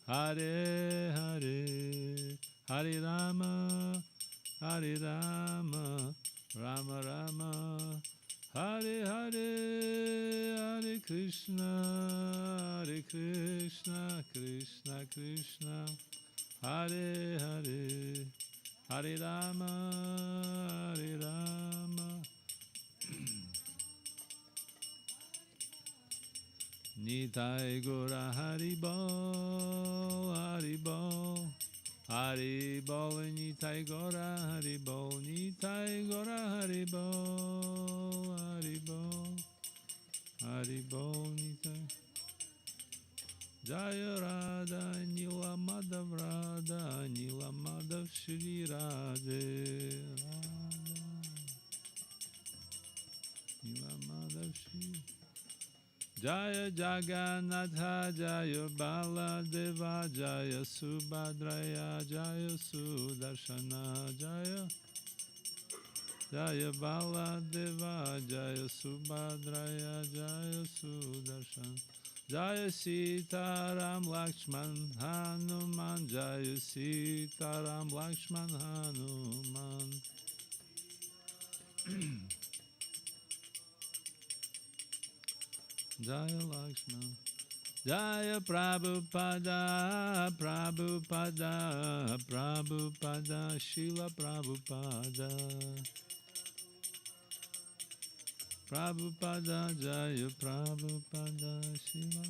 Hare Hare, Hare Rama, Hare Rama, Rama Rama, Hare Hare, Hare Krishna, Krishna Krishna, Hare Hare, Hare Rama, Hare Rama. Nitai Gora Haribol, Haribol, Haribol, Nitai Gora Haribol, Nitai Gora Haribol, Haribol, Haribol, Nitai. Jaya Radha, Nila Madhav Radha, Nila Madhav Shri Radhe, Radha, Nila Madhav Shri. Jaya Jagannatha, Jaya Baladeva, Jaya Subhadraya, Jaya Sudarshana, Jaya Jaya Baladeva, Jaya Subhadraya, Jaya Sudarshana, Jaya Sitaram Lakshman Hanuman, Jaya Sitaram Lakshman Hanuman. Jaya Lakshman, Jaya Prabhupada, Prabhupada, Prabhupada, Srila Prabhupada, Prabhupada, Jaya Prabhupada, Srila.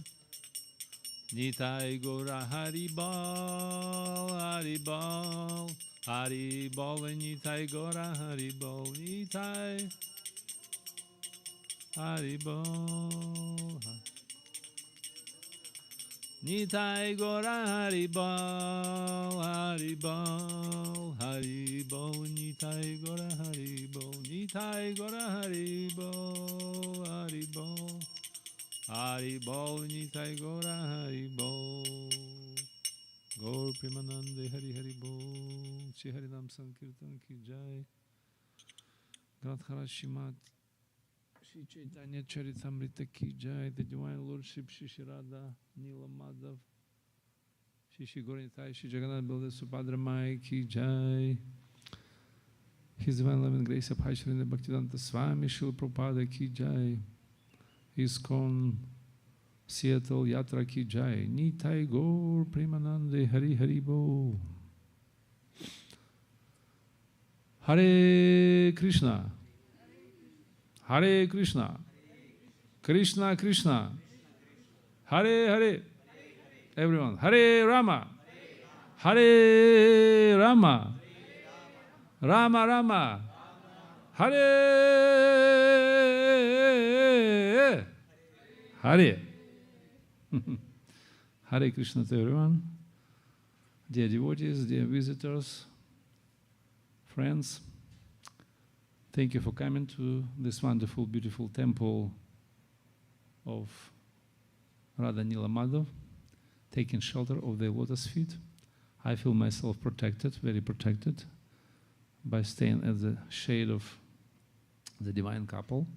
Nitai Gora Haribol, Haribol, Haribol, Nitai Gora Haribol, Nitai Haribol, Nitai Gora Haribol, Haribol, Haribol, Nitai Gora Haribol, Nitai Gora Haribol, Haribol, Haribol, Nitai Gora Haribol, Gaur Premanande Hari Haribol, Shri Harinam Sankirtan Ki Jai, Granthara Shrimat Shri Chaitanya Charitamrita Ki Jai, the Divine Lordship Shri Shri Radha, Nila Madhav, Shri Shri Gauranitai, Shri Jagannath Baldev Subhadra Mai Ki Jai, His Divine Love and Grace of High Shrine Bhaktivedanta Swami Srila Prabhupada Ki Jai, ISKCON Seattle Yatra Ki Jai, Nitai Gaur Premanande Hari Haribo. Hare Krishna, Hare Krishna, Krishna Krishna, Hare Hare. Everyone, Hare Rama, Hare Rama, Rama Rama, Hare Hare. Hare Krishna to everyone, dear devotees, dear visitors, friends. Thank you for coming to this wonderful, beautiful temple of Radha Nila Madhav, taking shelter of the lotus feet. I feel myself protected, very protected, by staying at the shade of the divine couple.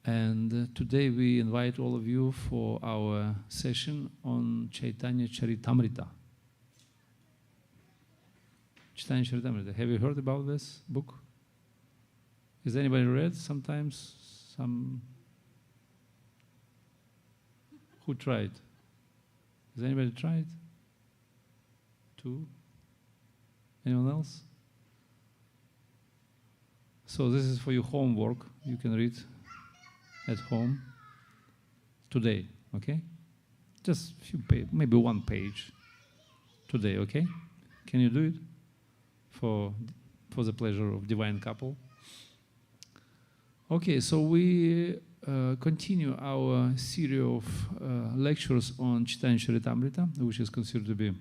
And today we invite all of you for our session on Chaitanya Charitamrita. Chaitanya Charitamrita. Have you heard about this book? Has anybody read sometimes? Who tried? Has anybody tried? Two? Anyone else? So this is for your homework. You can read at home today, okay? Just a few maybe one page today, okay? Can you do it for the pleasure of divine couple? Okay, so we continue our series of lectures on Chaitanya Charitamrita, which is considered to be a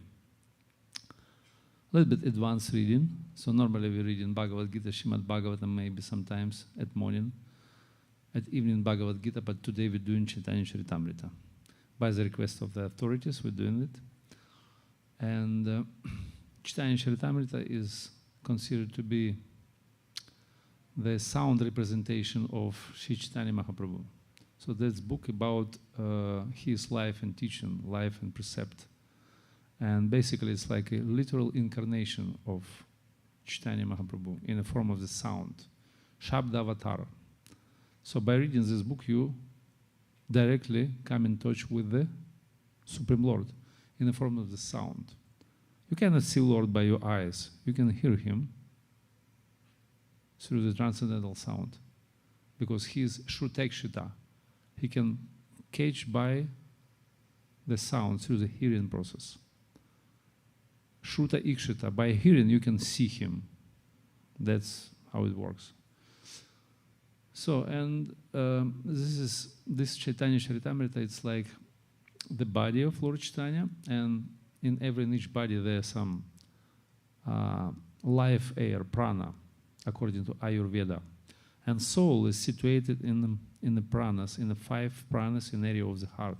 little bit advanced reading. So normally we read in Bhagavad Gita, Srimad Bhagavatam, maybe sometimes at morning, at evening Bhagavad Gita, but today we're doing Chaitanya Charitamrita. By the request of the authorities, we're doing it. And Chaitanya Charitamrita is considered to be the sound representation of Sri Chaitanya Mahaprabhu. So that's book about his life and teaching, life and precept. And basically it's like a literal incarnation of Chaitanya Mahaprabhu in the form of the sound, Shabda Avatar. So by reading this book, you directly come in touch with the Supreme Lord in the form of the sound. You cannot see Lord by your eyes. You can hear him through the transcendental sound, because he is Shrutekshita. He can catch by the sound through the hearing process. Shruta Ikshita, by hearing you can see him. That's how it works. So, and this Chaitanya Charitamrita, it's like the body of Lord Chaitanya, and in each body there's some life air, prana, according to Ayurveda. And soul is situated in the pranas, in the 5 pranas in the area of the heart.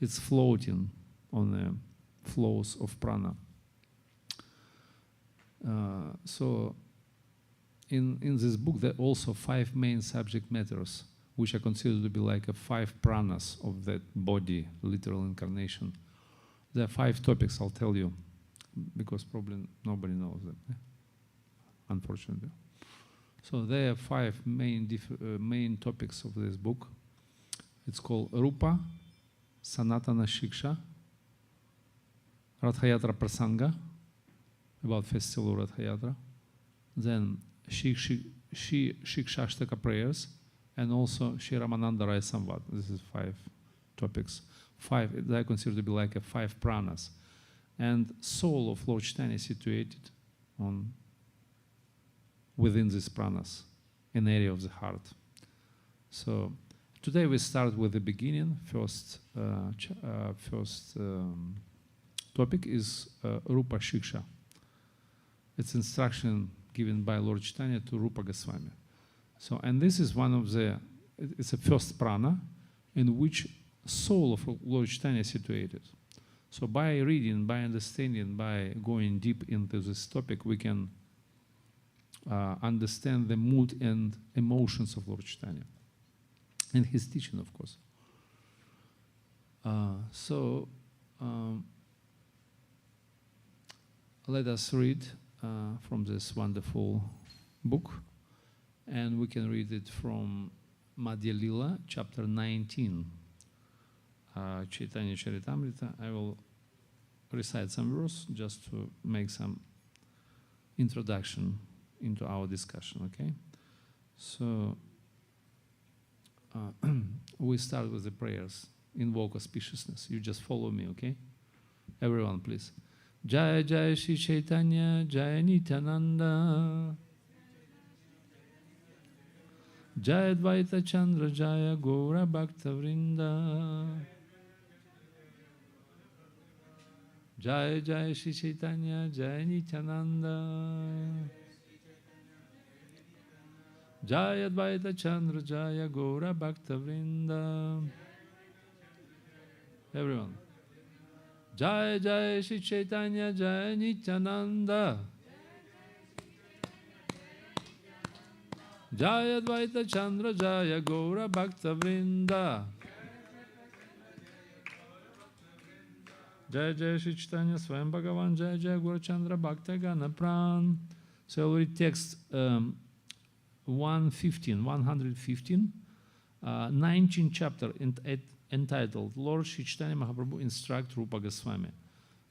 It's floating on the flows of prana. So in this book there are also 5 main subject matters, which are considered to be like a 5 pranas of that body, literal incarnation. There are 5 topics, I'll tell you, because probably nobody knows that, unfortunately. So there are 5 main topics of this book. It's called Rūpa, Sanatana Shiksha, Rathayatra Prasanga, about festival Rathayatra, then Shikshashtaka prayers, and also Shri Ramananda Raya Samvad. This is 5 topics. 5, they are considered to be like a 5 pranas. And soul of Lord Chaitanya is situated within these pranas, in the area of the heart. So today we start with the beginning. First topic is Rūpa Shiksha. It's instruction given by Lord Chaitanya to Rūpa Goswami. So, and this is one of the, it's a first prana in which soul of Lord Chaitanya is situated. So by reading, by understanding, by going deep into this topic, we can understand the mood and emotions of Lord Chaitanya and his teaching, of course. Let us read from this wonderful book, and we can read it from Madhya Lila, chapter 19, Chaitanya Charitamrita. I will recite some verse just to make some introduction into our discussion, okay? So, we start with the prayers, invoke auspiciousness. You just follow me, okay? Everyone, please. Jaya Jaya Shri Chaitanya, Jaya Nityananda, Jaya Dvaita Chandra, Jaya Gaura Bhakta Vrinda, Jaya Jaya Shri Chaitanya, Jaya Nityananda, Jaya Dvaita Chandra, Jaya Gaura Bhakta Vrinda. Everyone. Jaya Jaya Shri Chaitanya, Jaya Nityananda, Jaya Dvaita Chandra, Jaya Gaura Bhakta Vrinda. Jaya Jaya Shri Chaitanya Swayam Bhagavan, Jaya Jaya Gaura Chandra Bhakta Gana Pran. So I'll read text 115, 19th chapter entitled Lord Shri Chaitanya Mahaprabhu Instruct Rūpa Goswami.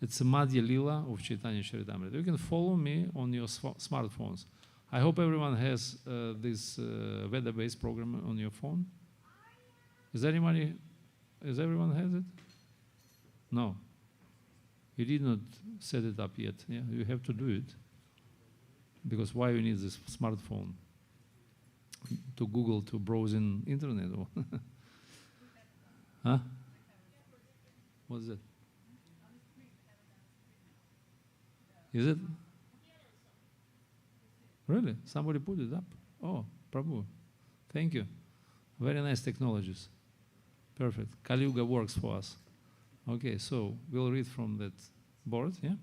It's a Madhya Lila of Chaitanya Charitamrita. You can follow me on your smartphones. I hope everyone has this Veda-based program on your phone. Is everyone has it? No. You did not set it up yet. Yeah, you have to do it. Because why you need this smartphone? To Google, to browse in internet? Or huh? What's that? Is it? Really? Somebody put it up? Oh, Prabhu. Thank you. Very nice technologies. Perfect. Kali Yuga works for us. Okay, so we'll read from that board, yeah?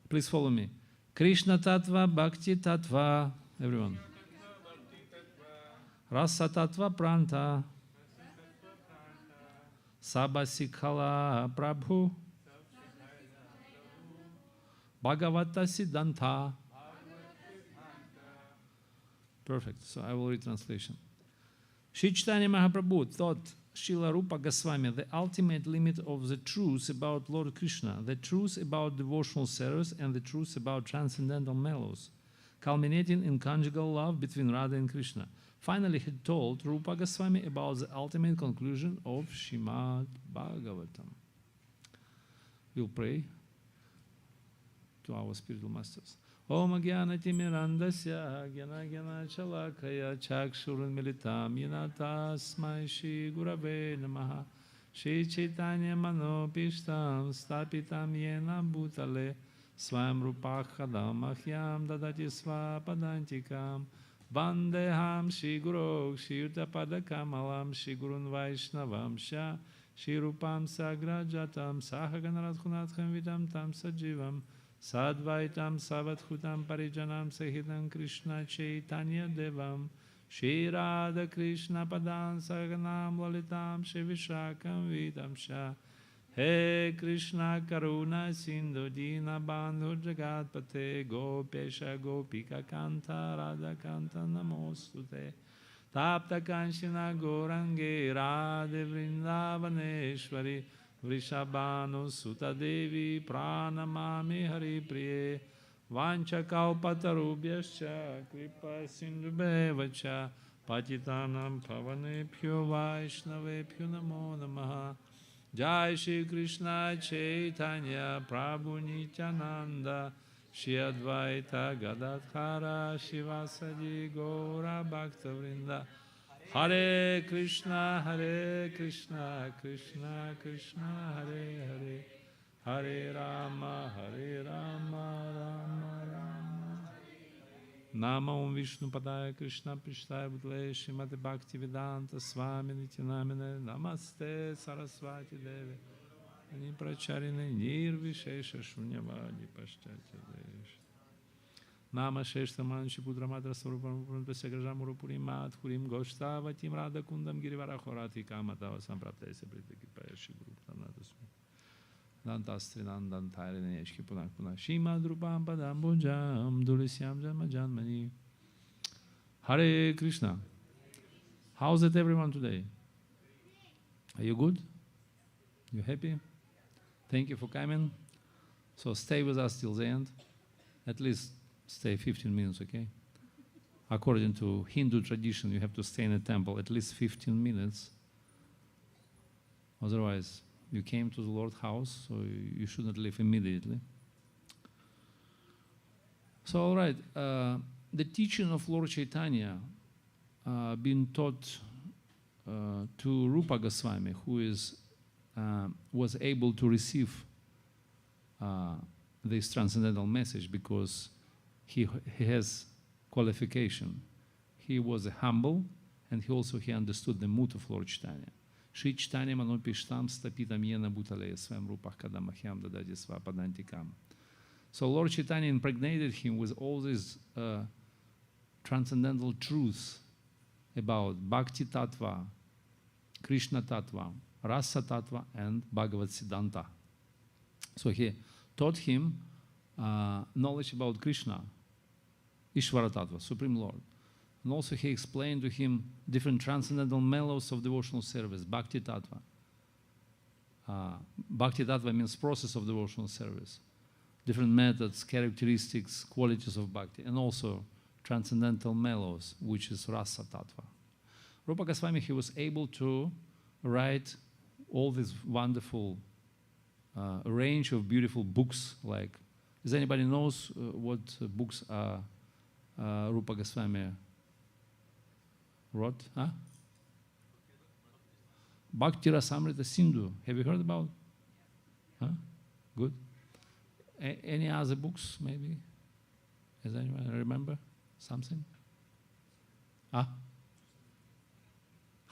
Please follow me. Krishna Tattva, Bhakti Tattva. Everyone. Rasa Tattva Pranta, Sabasikhala Prabhu, Bhagavata Siddhanta. Perfect. So I will read translation. Sri Chaitanya Mahaprabhu thought Srila Rūpa Goswami the ultimate limit of the truth about Lord Krishna, the truth about devotional service, and the truth about transcendental mellows, culminating in conjugal love between Radha and Krishna. Finally, he told Rūpa Goswami about the ultimate conclusion of Srimad Bhagavatam. We'll pray to our spiritual masters. Om Gyana Timirandasya Gyana Gyana Chalakaya Chakshurun Militam Yena Tasmai Shri Gurave Namaha Shri Chaitanya Manopishtam Stapitam Yena Bhutale Swam Rupachadam Ahyam Dadati Svapadantikam Vandeham Shri Guru Shri Utapada Kamalam Shri Gurun Vaishnavam Sha Shri Rupam Sagrajatam Sahaganarathunatham Vidam Tam Sajivam Sadvaitam Savathutam Parijanam Sahitam Krishna Chaitanya Devam Shri Radha Krishna Padam Saganam Lalitam Shri Vishakam Vidam Sha He Krishna Karuna Sindhu Dina Bandhu Jagatpate Gopesha Gopika Kanta Radha Kanta Namostute Tapta Kanshina Gorange Radhe Vrindavaneshwari Vrishabhanu Sutta Devi Pranamami Hari Priye Vancha Kalpatarubhyascha Kripa Sindhubevacha Patitanam Pavanebhyo Vaishnavebhyo Namo Namaha Jai Shri Krishna Chaitanya Prabhu Nityananda Shri Advaita Gadadhara Shivasadi Gaura Bhakta Vrinda Hare Krishna, Krishna Krishna, Hare Hare, Hare Rama, Rama Rama. Namo Vishnu Padaya Krishna Prishtaya Bhutale Srimati Bhakti Vedanta Swami Nityanamine Namaste Saraswati Devi Nipracharine Nirvishesha Shunyavadi Paschatya Desh Nama Sheshta Manshi Pudra Madra Svarupam Puruntasya Murupuri Mat Kurim Goshtavatim Radha Kundam Girivara Khorati Kamatava Samprapta Sabrita Kipaya Shiguru Tanadasmi Dantastri Nandan Thairine Eshki Punak Punak Shima Drupam Padam Bujam Dulisyam Janmani. Hare Krishna. How's it everyone today? Are you good? You happy? Thank you for coming. So stay with us till the end. At least stay 15 minutes, okay? According to Hindu tradition, you have to stay in a temple at least 15 minutes. Otherwise, you came to the Lord's house, so you shouldn't leave immediately. So, all right, the teaching of Lord Chaitanya being taught to Rūpa Goswami, who was able to receive this transcendental message because he has qualification. He was humble, and he understood the mood of Lord Chaitanya. Shri Chaitanya Manopishtam Stapitam Yena Bhutale Swam Rupach Kadamahyam Dadati Svapadantikam. So Lord Chaitanya impregnated him with all these transcendental truths about Bhakti Tattva, Krishna Tattva, Rasa Tattva, and Bhagavad Siddhanta. So he taught him knowledge about Krishna, Ishvara Tattva, Supreme Lord. And also he explained to him different transcendental mellows of devotional service, Bhakti Tattva. Bhakti Tattva means process of devotional service, different methods, characteristics, qualities of Bhakti, and also transcendental mellows, which is Rasa Tattva. Rūpa Goswami, he was able to write all this wonderful range of beautiful books. Like, does anybody knows what books Rūpa Goswami wrote? Huh? Bhakti Rasamrita Sindhu. Have you heard about? Huh? Good. Any other books, maybe? Does anyone remember something? Ah?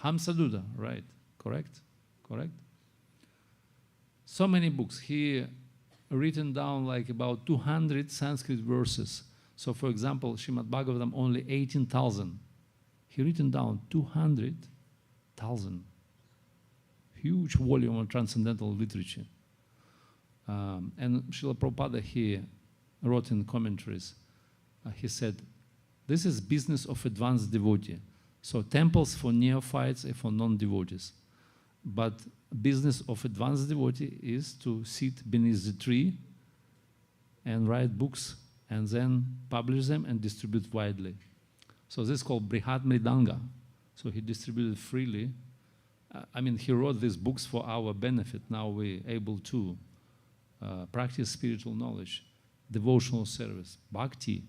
Hamsaduda, right. Correct? Correct? So many books. He written down like about 200 Sanskrit verses. So for example, Srimad Bhagavatam only 18,000 he written down 200,000, huge volume of transcendental literature. And Srila Prabhupada, he wrote in commentaries, he said, this is business of advanced devotee. So temples for neophytes and for non-devotees. But business of advanced devotee is to sit beneath the tree and write books and then publish them and distribute widely. So this is called Brihad Mridanga. So he distributed freely. I mean, he wrote these books for our benefit. Now we're able to practice spiritual knowledge, devotional service, bhakti.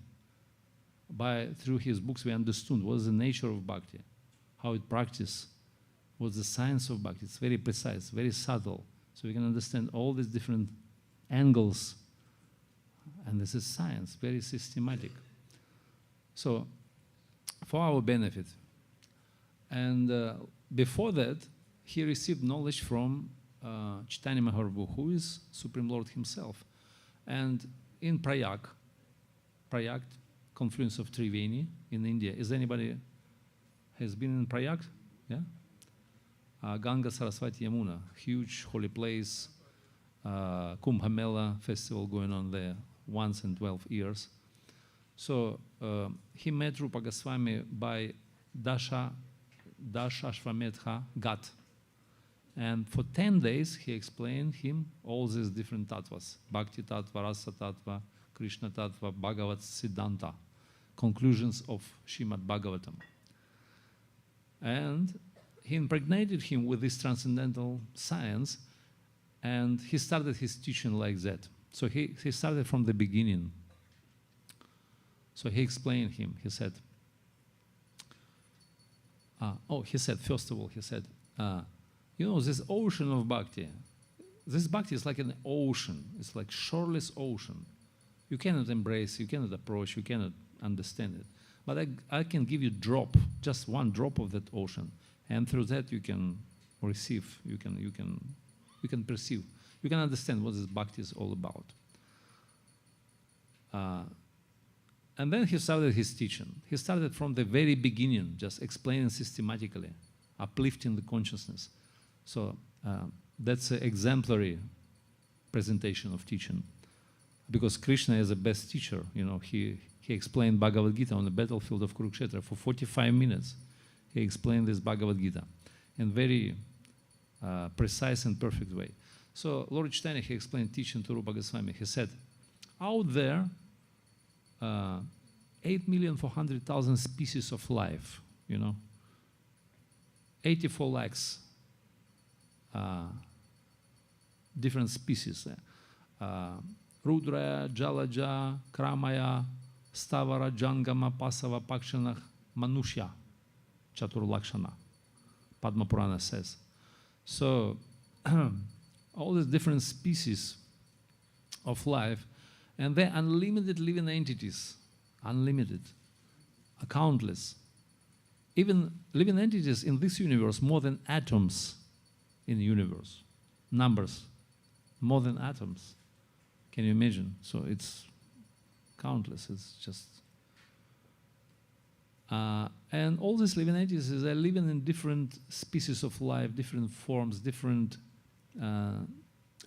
Through his books, we understood what is the nature of bhakti, how it practices, what's the science of bhakti. It's very precise, very subtle. So we can understand all these different angles. And this is science, very systematic. So, for our benefit. And before that, he received knowledge from Chaitanya Mahaprabhu, who is Supreme Lord himself. And in Prayag, confluence of Triveni in India. Is anybody has been in Prayag? Yeah? Ganga, Saraswati, Yamuna, huge holy place, Kumbh Mela festival going on there once in 12 years. So he met Rūpa Goswami by Dashashvametha Ghat. And for 10 days he explained him all these different tattvas, Bhakti Tattva, Rasa Tattva, Krishna Tattva, Bhagavat Siddhanta, conclusions of Srimad Bhagavatam. And he impregnated him with this transcendental science, and he started his teaching like that. So he started from the beginning. So he explained him, he said, first of all, he said, you know, this ocean of bhakti, this bhakti is like an ocean. It's like shoreless ocean. You cannot embrace, you cannot approach, you cannot understand it. But I can give you drop, just one drop of that ocean. And through that you can receive, you can perceive, you can understand what this bhakti is all about. And then he started his teaching. He started from the very beginning, just explaining systematically, uplifting the consciousness. So that's an exemplary presentation of teaching. Because Krishna is the best teacher. You know, he explained Bhagavad Gita on the battlefield of Kurukshetra for 45 minutes. He explained this Bhagavad Gita in very precise and perfect way. So Lord Chaitanya, he explained teaching to Rūpa Goswami. He said, out there, 8,400,000 species of life, you know, 84 lakhs different species. Rudra, Jalaja, Kramaya, Stavara, Jangama, Pasava, Pakshana, Manushya, Chaturlakshana, Padma Purana says. So, all these different species of life, and they're unlimited living entities, unlimited, countless. Even living entities in this universe, more than atoms in the universe. Numbers, more than atoms. Can you imagine? So it's countless, it's just... and all these living entities, they're living in different species of life, different forms, different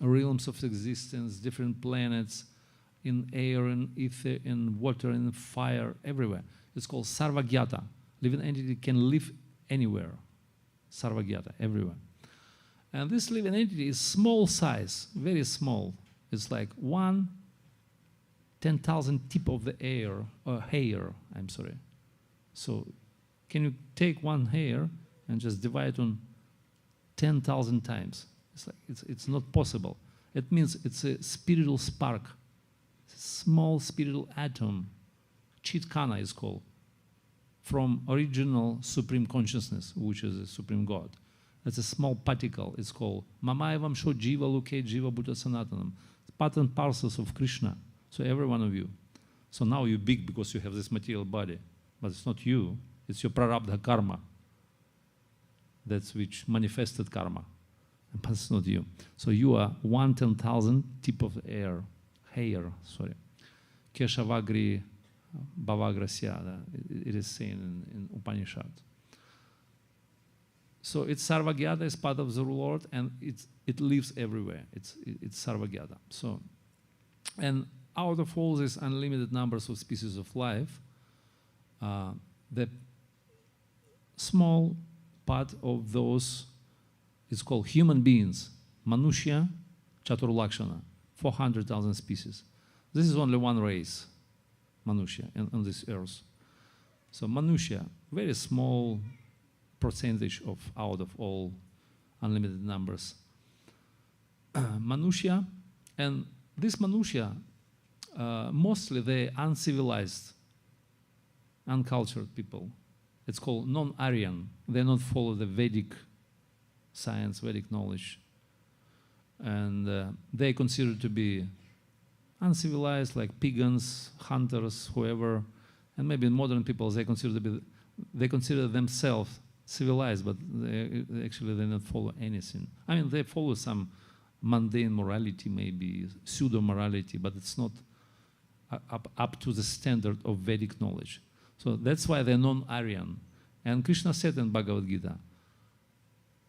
realms of existence, different planets, in air, in ether, in water, in fire, everywhere. It's called Sarvagyata. Living entity can live anywhere. Sarvagyata, everywhere. And this living entity is small size, very small. It's like 1/10,000th tip of the hair, I'm sorry. So can you take one hair and just divide on 10,000 times? It's like it's not possible. It means it's a spiritual spark. It's a small spiritual atom. Chitkana is called, from original supreme consciousness, which is a supreme God. That's a small particle. It's called Mamaevam Sho Jiva Luke Jiva Bhuta Sanatanam. It's part and parcels of Krishna. So every one of you. So now you're big because you have this material body. But it's not you. It's your prarabdha karma. That's which manifested karma. But it's not you. So you are 1/10,000th tip of the hair. Keshavagri Bhavagrasya, it is saying in Upanishad. So it's Sarvagyata is part of the Lord, and it lives everywhere. It's Sarvagyata. So, and out of all these unlimited numbers of species of life, the small part of those is called human beings, Manushya Chaturlakshana, 400,000 species. This is only one race, Manushya, on this earth. So Manushya, very small percentage out of all unlimited numbers. Manushya, and this Manushya, mostly they're uncivilized, uncultured people. It's called non-Aryan. They don't follow the Vedic science, Vedic knowledge. And they considered to be uncivilized, like pagans, hunters, whoever. And maybe modern people, they consider themselves civilized, but they don't follow anything. I mean, they follow some mundane morality, maybe pseudo-morality, but it's not up to the standard of Vedic knowledge. So that's why they're non-Aryan. And Krishna said in Bhagavad Gita,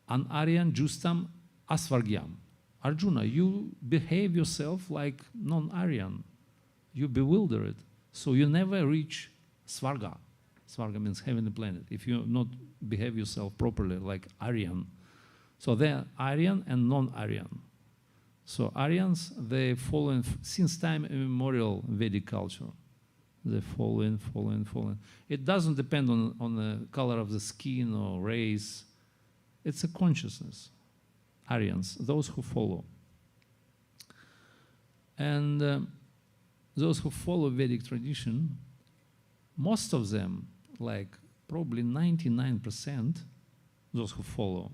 an-Aryan justam asvargyam. Arjuna, you behave yourself like non-Aryan. You bewilder it. So you never reach Svarga. Svarga means heavenly planet. If you not behave yourself properly like Aryan. So they're Aryan and non-Aryan. So Aryans, they follow since time immemorial Vedic culture. They follow in. It doesn't depend on the color of the skin or race. It's a consciousness. Aryans, those who follow. And those who follow Vedic tradition, most of them, like probably 99%, those who follow,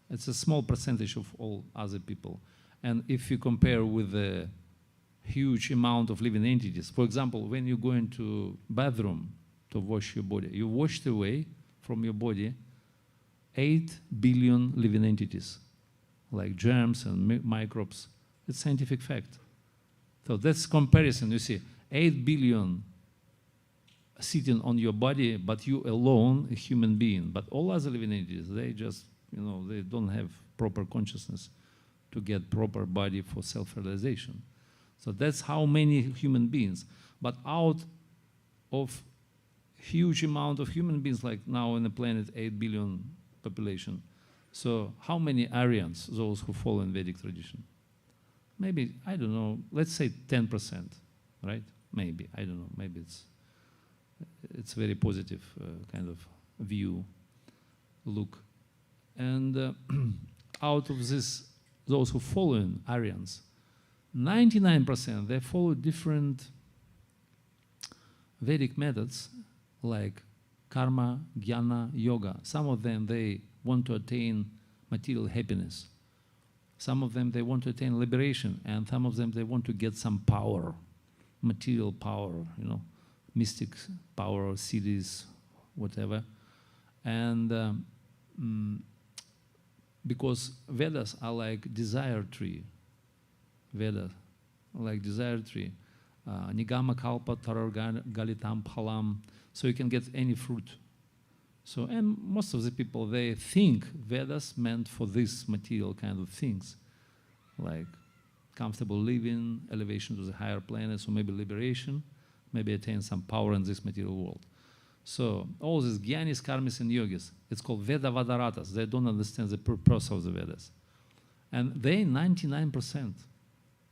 it's a small percentage of all other people. And if you compare with the huge amount of living entities, for example, when you go into bathroom to wash your body, you washed away from your body 8 billion living entities, like germs and microbes. It's scientific fact. So that's comparison, you see, 8 billion sitting on your body, but you alone, a human being. But all other living entities, they just, they don't have proper consciousness to get proper body for self-realization. So that's how many human beings. But out of huge amount of human beings, like now on the planet, 8 billion population, so how many Aryans, those who follow in Vedic tradition? Maybe, I don't know, let's say 10%, right? Maybe, I don't know, maybe it's very positive kind of view, look. And out of this, those who follow in Aryans, 99%, they follow different Vedic methods like karma, jnana, yoga. Some of them, they want to attain material happiness. Some of them, they want to attain liberation. And some of them, they want to get some power, material power, mystic power, cities, whatever. And because Vedas are like desire tree. Vedas are like desire tree. Nigama kalpa tarar galitam phalam. So you can get any fruit. So, and most of the people, they think Vedas meant for this material kind of things, like comfortable living, elevation to the higher planets, or maybe liberation, maybe attain some power in this material world. So all these Gyanis, Karmis, and Yogis, it's called Veda Vadaratas. They don't understand the purpose of the Vedas. And they, 99%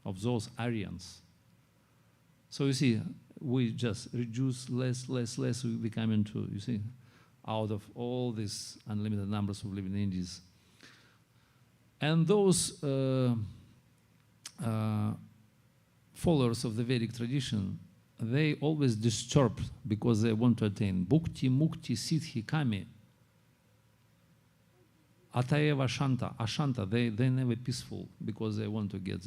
of those Aryans. So you see, we just reduce less, we come into, you see, out of all these unlimited numbers of living entities. And those followers of the Vedic tradition, they always disturb because they want to attain bhukti, mukti, siddhi, kami. Atayeva shanta, ashanta, they're never peaceful because they want to get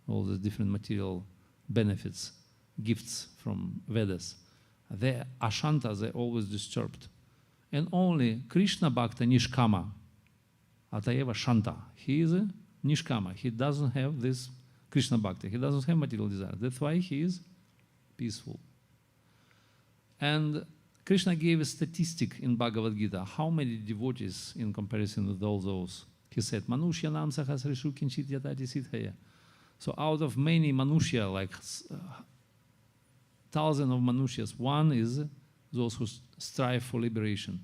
all the different material benefits, gifts from Vedas. They ashanta, they're always disturbed. And only Krishna Bhakta Nishkama, Atayeva Shanta, he is a Nishkama. He doesn't have this Krishna Bhakti. He doesn't have material desire. That's why he is peaceful. And Krishna gave a statistic in Bhagavad Gita, how many devotees in comparison with all those. He said, Manushya nam sahasrishu kinchit yatati siddhaya. So out of many Manushya, like thousands of Manushyas, one is those who strive for liberation.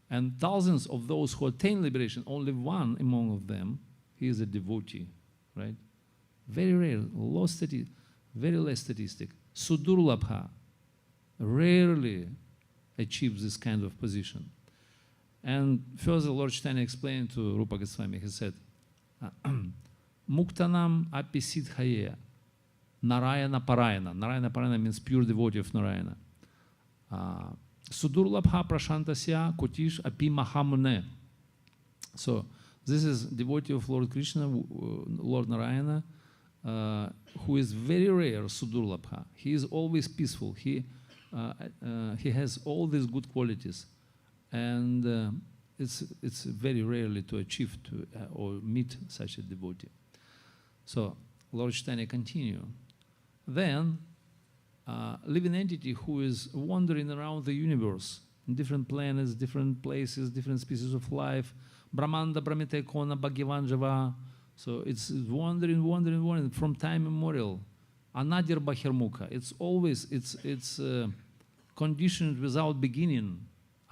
And thousands of those who attain liberation, only one among them, he is a devotee, right? Very rare, very less statistic. Sudurlabha rarely achieves this kind of position. And further, Lord Chaitanya explained to Rūpa Goswami, he said, Muktanam api siddhaya, Narayana Parayana. Narayana Parayana means pure devotee of Narayana. Sudurlabha prashantasya kotish api mahamune. So this is devotee of Lord Krishna, Lord Narayana, who is very rare, Sudurlabha. He is always peaceful. He has all these good qualities. And it's very rarely to achieve or meet such a devotee. So Lord Chaitanya continue. Then, living entity who is wandering around the universe, in different planets, different places, different species of life, Brahmanda, Brahmite, Kona, Bhagavan, Java. So it's wandering from time immemorial. Anadir Bahirmukha. It's always, it's conditioned without beginning.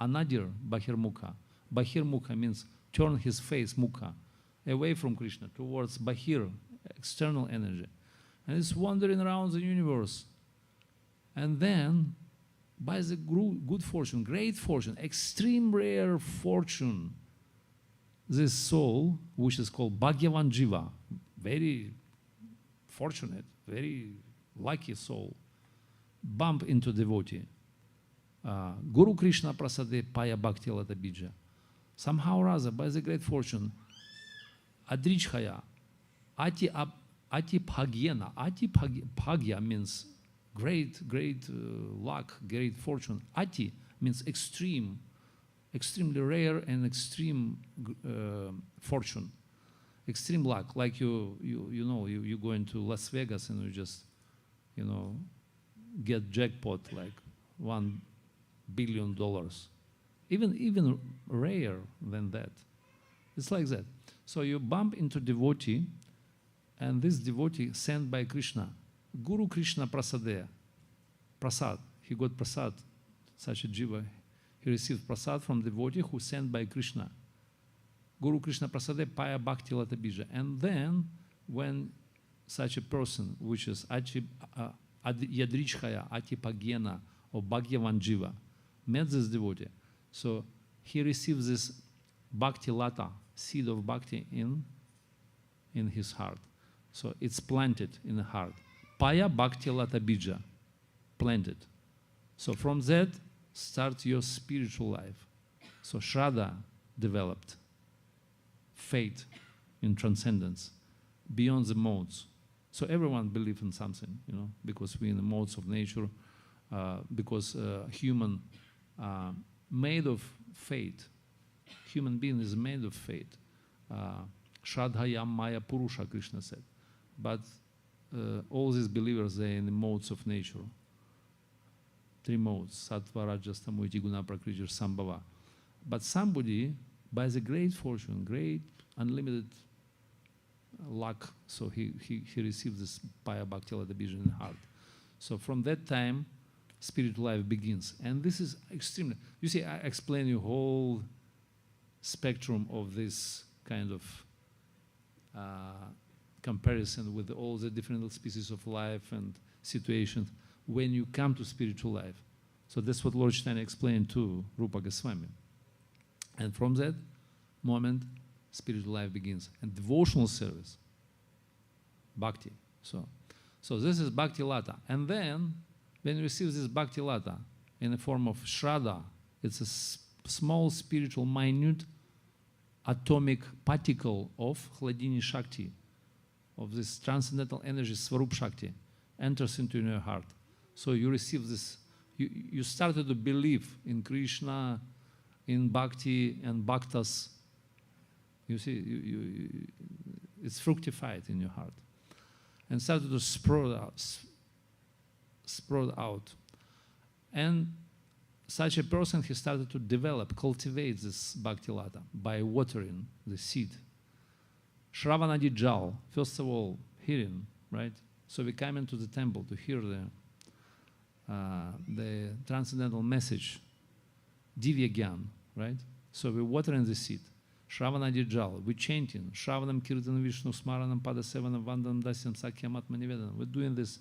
Anadir Bahirmukha. Bahirmukha means turn his face, Mukha, away from Krishna, towards Bahir, external energy. And it's wandering around the universe. And then, by the good fortune, great fortune, extreme rare fortune, this soul, which is called Bhagavan Jiva, very fortunate, very lucky soul, bump into devotee. Guru Krishna Prasade Paya Bhakti Lata Bija. Somehow or other, by the great fortune, Adrichhaya, Ati Bhagyena, Ati Bhagya means great luck, great fortune. Ati means extreme, extremely rare and extreme fortune, extreme luck. Like you go into Las Vegas and you just, get jackpot like $1 billion. Even rare than that. It's like that. So you bump into devotee, and this devotee sent by Krishna, Guru Krishna Prasade, Prasad. He got Prasad, such a jiva. He received Prasad from devotee who sent by Krishna. Guru Krishna Prasade Paya Bhakti Lata Bija. And then, when such a person, which is Yadrichhaya, Atipagena, or Bhagyavan Jiva, met this devotee, so he receives this Bhakti Lata, seed of Bhakti in his heart. So it's planted in the heart. Paya Bhakti Lata Bija, planted. So from that starts your spiritual life. So Shraddha developed, faith in transcendence, beyond the modes. So everyone believes in something, because we're in the modes of nature, because human made of fate. Human being is made of fate. Shraddhayam Maya Purusha, Krishna said. But all these believers, they're in the modes of nature. 3 modes, Sattva, Rajas, Tamoiti, Guna, Prakriti, Sambhava. But somebody, by the great fortune, great unlimited luck, so he received this Paya Bhakti Lata Bija in the heart. So from that time, spiritual life begins. And this is extremely, you see, I explain you whole spectrum of this kind of comparison with all the different species of life and situations when you come to spiritual life. So that's what Lord Chaitanya explained to Rūpa Goswami. And from that moment, spiritual life begins. And devotional service, bhakti. So this is Bhakti Lata. And then, when you receive this Bhakti Lata in the form of Shraddha, it's a small spiritual, minute, atomic particle of Hladini Shakti, of this transcendental energy, Svarup Shakti, enters into your heart. So you receive this, you started to believe in Krishna, in Bhakti and Bhaktas. You see, it's fructified in your heart. And started to sprout out. And such a person, he started to develop, cultivate this bhakti lata by watering the seed. Shravanadi jal, first of all, hearing, right? So we come into the temple to hear the transcendental message, divya gyan, right? So we're watering the seed. Shravanadi jal, we're chanting, Shravanam kirtan vishnu smaranam padasevanam vandam dasyam sakyam atma nivedanam. We're doing this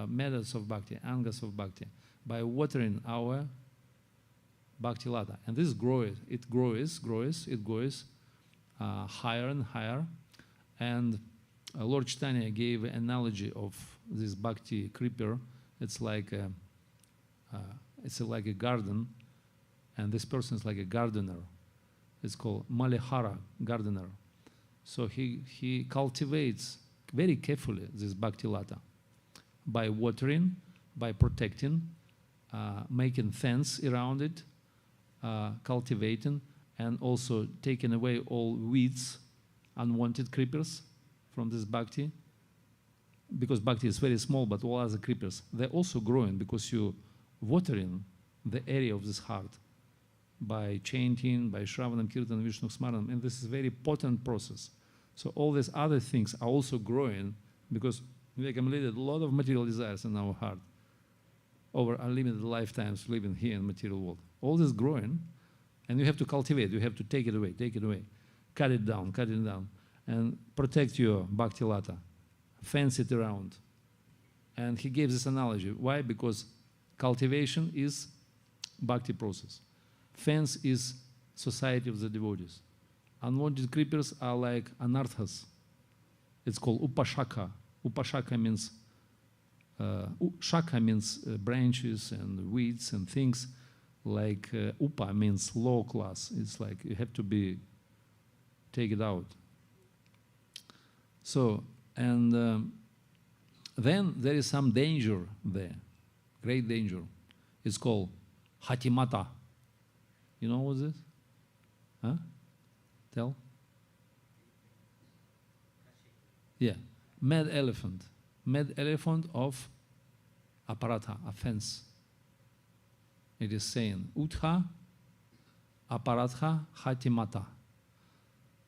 methods of bhakti, angas of bhakti, by watering our bhakti lata. And this grows, it grows higher and higher. And Lord Chaitanya gave an analogy of this bhakti creeper. It's like a garden, and this person is like a gardener. It's called Malihara, gardener. So he cultivates very carefully this bhakti lata by watering, by protecting, making fence around it, cultivating, and also taking away all weeds, unwanted creepers from this bhakti. Because bhakti is very small, but all other creepers, they're also growing because you're watering the area of this heart by chanting, by Shravanam, Kirtan, Vishnu, Smaranam, and this is a very potent process. So all these other things are also growing because we accumulated a lot of material desires in our heart over unlimited lifetimes living here in the material world. All this growing, and you have to cultivate, you have to take it away, cut it down, and protect your bhakti lata, fence it around. And he gave this analogy. Why? Because cultivation is bhakti process. Fence is society of the devotees. Unwanted creepers are like anarthas. It's called upashaka. Upashaka means shaka means branches and weeds and things. Like upa means low class. It's like you have to take it out. So, and then there is some danger there, great danger. It's called hatimata. You know what this? Huh? Tell. Yeah, mad elephant of aparatha, offense. It is saying, utha aparatha hatimata.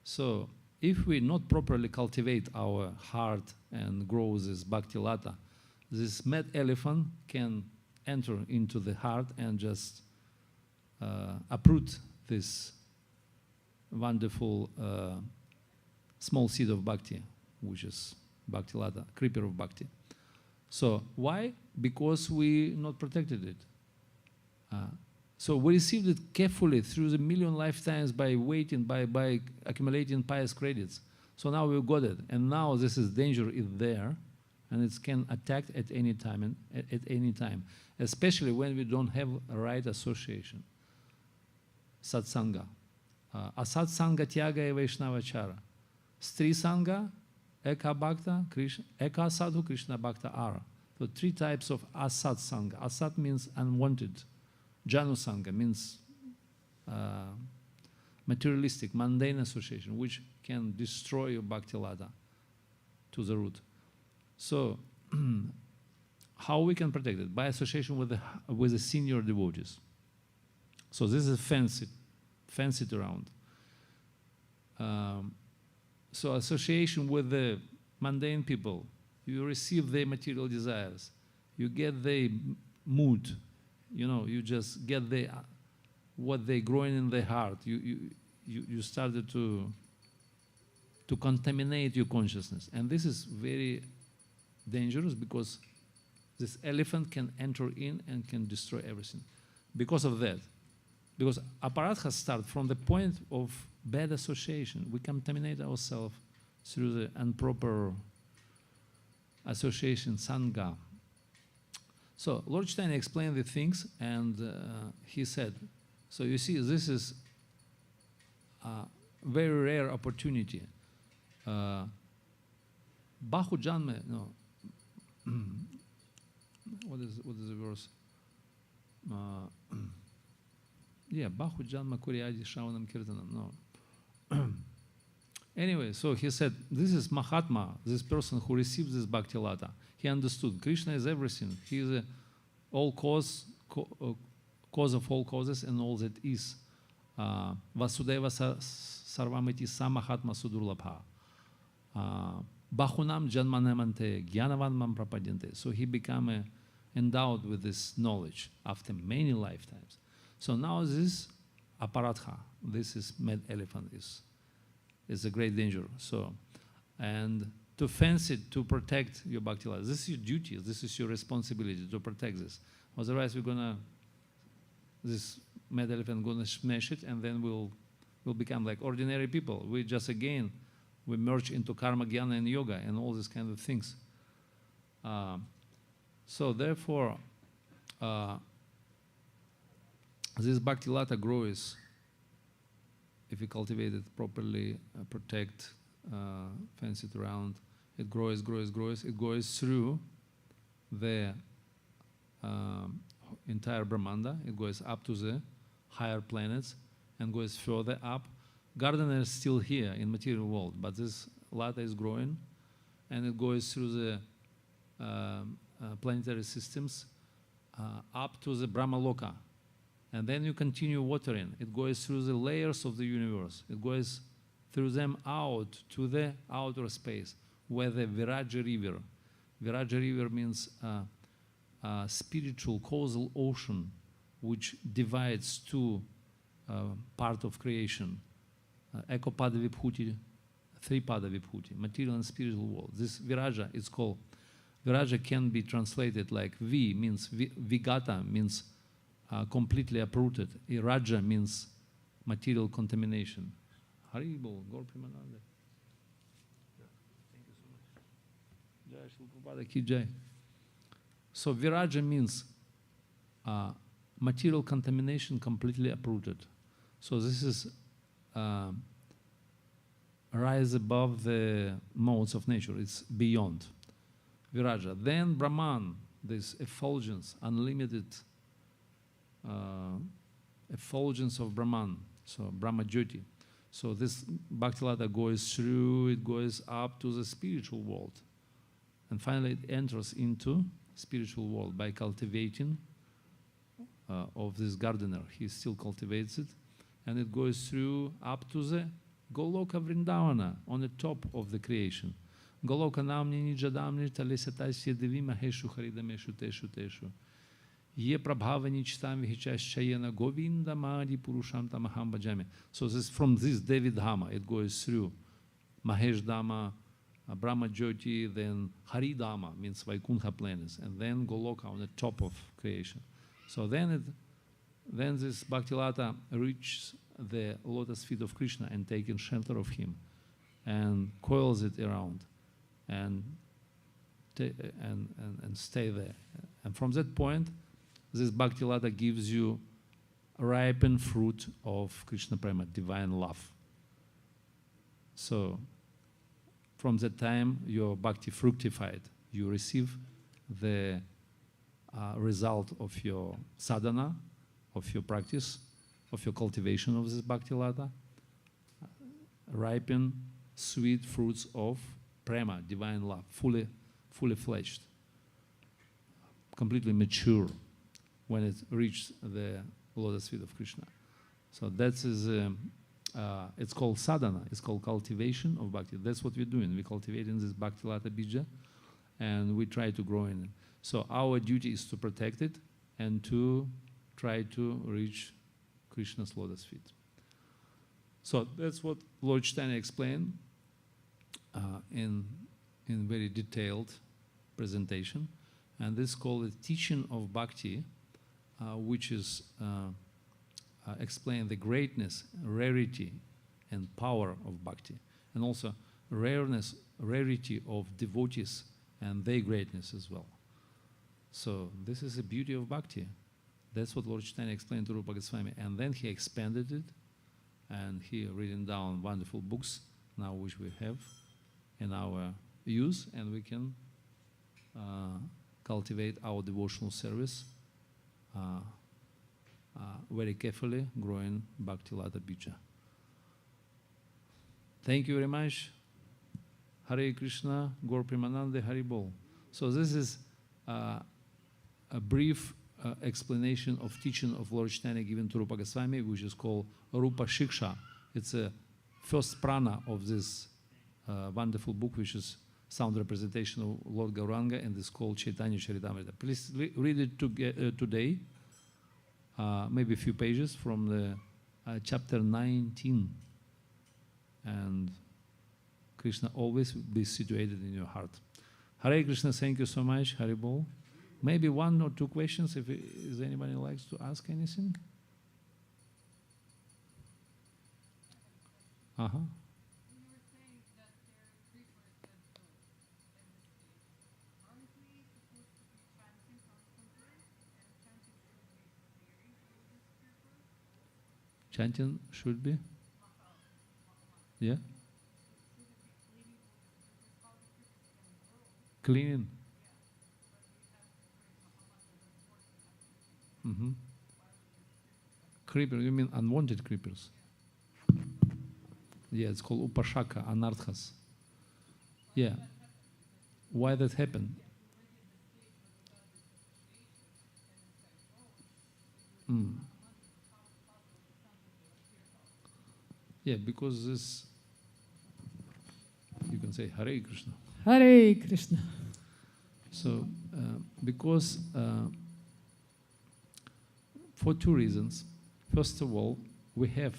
So, if we not properly cultivate our heart and grow this bhakti lata, this mad elephant can enter into the heart and just uproot this wonderful small seed of bhakti, which is bhakti lata, creeper of bhakti. So why? Because we not protected it. So we received it carefully through the million lifetimes by waiting, by accumulating pious credits. So now we got it, and now this is danger is there, and it can attack at any time, at any time, especially when we don't have a right association. Satsanga, asatsanga tyaga vaishnavachara, stri sanga, eka bhakta, Krishna, eka sadhu, Krishna bhakta ara. So 3 types of asat sanga. Asat means unwanted. Janusanga means materialistic, mundane association, which can destroy your bhakti lata to the root. So, how we can protect it? By association with the senior devotees. So this is fence it around. So association with the mundane people, you receive their material desires, you get their mood. You know, you just get what they growing in their heart. You started to contaminate your consciousness, and this is very dangerous because this elephant can enter in and can destroy everything. Because of that, because aparatha start from the point of bad association. We contaminate ourselves through the improper association, sangha. So Lord Chaitanya explained the things, and he said, so you see, this is a very rare opportunity. Bahu Janma, no. What is the verse? Yeah, Bahu Janma Kuryadi Shravanam Kirtanam, no. Anyway, so he said, this is Mahatma, this person who received this Bhakti Lata. He understood Krishna is everything. He is all cause cause of all causes and all that is. Vasudeva sarvamiti samahatma sudurlabha. Bahunam janmanemante gyanavan mam prapadyante. So he became endowed with this knowledge after many lifetimes. So now this aparatha, this is mad elephant, is a great danger. So, and to fence it, to protect your bhakti life, this is your duty, this is your responsibility to protect this. Otherwise, this mad elephant gonna smash it, and then we'll become like ordinary people. We just again, we merge into karma, jnana, and yoga, and all these kind of things. So therefore, this bhakti lata grows if you cultivate it properly, protect, fence it around. It grows, grows, grows. It goes through the entire Brahmanda. It goes up to the higher planets and goes further up. Gardener is still here in material world, but this lata is growing, and it goes through the planetary systems up to the Brahmaloka. And then you continue watering. It goes through the layers of the universe. It goes through them out to the outer space, where the Viraja River. Viraja River means spiritual causal ocean, which divides two parts of creation. Ekopada Vibhuti, Tripada Vibhuti, material and spiritual world. This Viraja is called, Viraja can be translated like V means, Vigata means completely uprooted. Iraja means material contamination. Haribol, Gaur Premanande. Thank you so much. Jai Shri Prabhupada Ki Jai. So Viraja means material contamination completely uprooted. So this is rise above the modes of nature. It's beyond Viraja. Then Brahman, this effulgence, unlimited effulgence of Brahman, so Brahma Jyoti. So this Bhaktilata goes through, it goes up to the spiritual world. And finally it enters into spiritual world by cultivating of this gardener. He still cultivates it. And it goes through up to the Goloka Vrindavana, on the top of the creation. Goloka namni nijadamni talesatasya devi maheshu haridameshu teshu teshu. Ye prabhavani chitam vihichaschayana govinda madi purusham tamaham bhajami. So this, from this Devi Dhama, it goes through Mahesh Dhama, Brahma Jyoti, then Hari Dhama, means Vaikuntha planets, and then Goloka on the top of creation. So then this Bhaktilata reaches the lotus feet of Krishna and taking shelter of him and coils it around and stay there. And from that point, this Bhaktilata gives you a ripened fruit of Krishna Prema, divine love. So from that time, your bhakti fructified. You receive the result of your sadhana, of your practice, of your cultivation of this Bhaktilata, ripen sweet fruits of prema, divine love, fully fledged, completely mature when it reached the lotus feet of Krishna. So that is, it's called sadhana, it's called cultivation of bhakti. That's what we're doing. We're cultivating this Bhaktilata bija, and we try to grow in it. So our duty is to protect it and to try to reach Krishna's lotus feet. So that's what Lord Chaitanya explained in very detailed presentation. And this is called the teaching of bhakti, which is explain the greatness, rarity, and power of bhakti. And also rarity of devotees and their greatness as well. So this is the beauty of bhakti. That's what Lord Chaitanya explained to Rūpa Goswami. And then he expanded it, and he written down wonderful books now which we have in our use, and we can cultivate our devotional service very carefully, growing Bhaktilata bija. Thank you very much. Hare Krishna, Gaur Premanande, Hari Bol. So this is a brief explanation of teaching of Lord Chaitanya given to Rūpa Goswami, which is called Rūpa Shiksha. It's a first prana of this wonderful book, which is sound representation of Lord Gauranga, and is called Chaitanya Charitamrita. Please read it today, maybe a few pages from the chapter 19. And Krishna always be situated in your heart. Hare Krishna, thank you so much. Hari Bol. Maybe one or two questions, if is anybody likes to ask anything. You were saying that there are creepers that grow in the stage. Aren't we supposed to be chanting constantly? And chanting should be clearing all these creepers? Chanting should be? Yeah? Should it be cleaning all these creepers? How the creepers can grow? Cleaning. Yeah. But we have to praise Mahamad that doesn't work in that. Mm-hmm. Why would these creepers? Creeper, you mean unwanted creepers? Yeah, it's called upashaka, anarthas. Yeah. Why that happened? Mm. Yeah, because this, you can say Hare Krishna. Hare Krishna. So, because for two reasons. First of all, we have